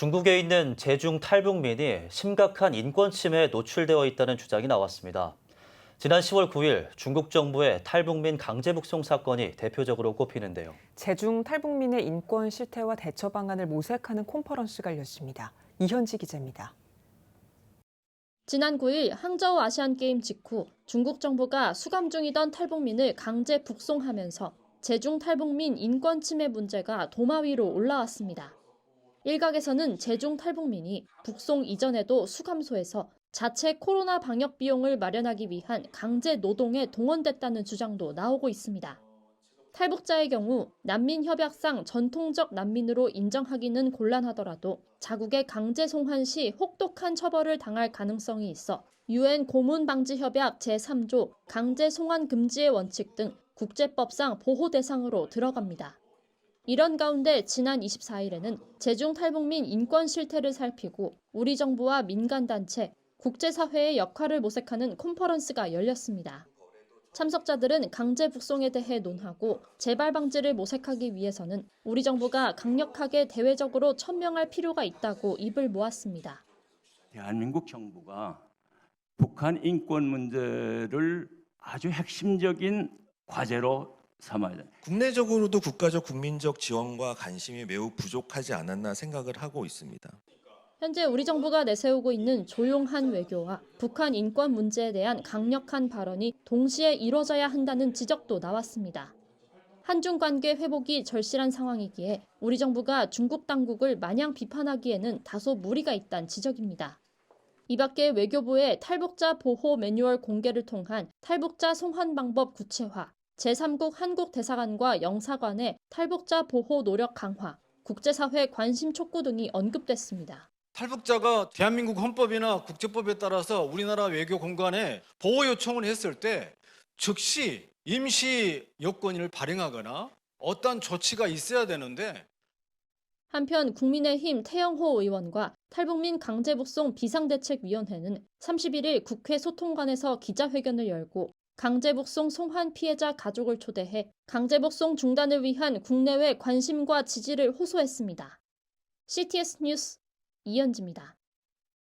중국에 있는 제중 탈북민이 심각한 인권 침해에 노출되어 있다는 주장이 나왔습니다. 지난 10월 9일 중국 정부의 탈북민 강제 북송 사건이 대표적으로 꼽히는데요. 제중 탈북민의 인권 실태와 대처 방안을 모색하는 컨퍼런스가 열렸습니다. 이현지 기자입니다. 지난 9일 항저우 아시안게임 직후 중국 정부가 수감 중이던 탈북민을 강제 북송하면서 제중 탈북민 인권 침해 문제가 도마 위로 올라왔습니다. 일각에서는 제중 탈북민이 북송 이전에도 수감소에서 자체 코로나 방역 비용을 마련하기 위한 강제 노동에 동원됐다는 주장도 나오고 있습니다. 탈북자의 경우 난민협약상 전통적 난민으로 인정하기는 곤란하더라도 자국에 강제 송환 시 혹독한 처벌을 당할 가능성이 있어 UN 고문방지협약 제3조 강제 송환 금지의 원칙 등 국제법상 보호 대상으로 들어갑니다. 이런 가운데 지난 24일에는 제중 탈북민 인권 실태를 살피고 우리 정부와 민간단체, 국제사회의 역할을 모색하는 컨퍼런스가 열렸습니다. 참석자들은 강제 북송에 대해 논하고 재발 방지를 모색하기 위해서는 우리 정부가 강력하게 대외적으로 천명할 필요가 있다고 입을 모았습니다. 대한민국 정부가 북한 인권 문제를 아주 핵심적인 과제로 삼아야 된다. 국내적으로도 국가적 국민적 지원과 관심이 매우 부족하지 않았나 생각을 하고 있습니다. 현재 우리 정부가 내세우고 있는 조용한 외교와 북한 인권 문제에 대한 강력한 발언이 동시에 이뤄져야 한다는 지적도 나왔습니다. 한중 관계 회복이 절실한 상황이기에 우리 정부가 중국 당국을 마냥 비판하기에는 다소 무리가 있다는 지적입니다. 이 밖에 외교부의 탈북자 보호 매뉴얼 공개를 통한 탈북자 송환 방법 구체화, 제3국 한국 대사관과 영사관의 탈북자 보호 노력 강화, 국제사회 관심 촉구 등이 언급됐습니다. 탈북자가 대한민국 헌법이나 국제법에 따라서 우리나라 외교 공간에 보호 요청을 했을 때 즉시 임시 여권을 발행하거나 어떤 조치가 있어야 되는데 한편 국민의힘 태영호 의원과 탈북민 강제북송 비상대책위원회는 31일 국회 소통관에서 기자회견을 열고 강제북송 송환 피해자 가족을 초대해 강제북송 중단을 위한 국내외 관심과 지지를 호소했습니다. CTS 뉴스 이현지입니다.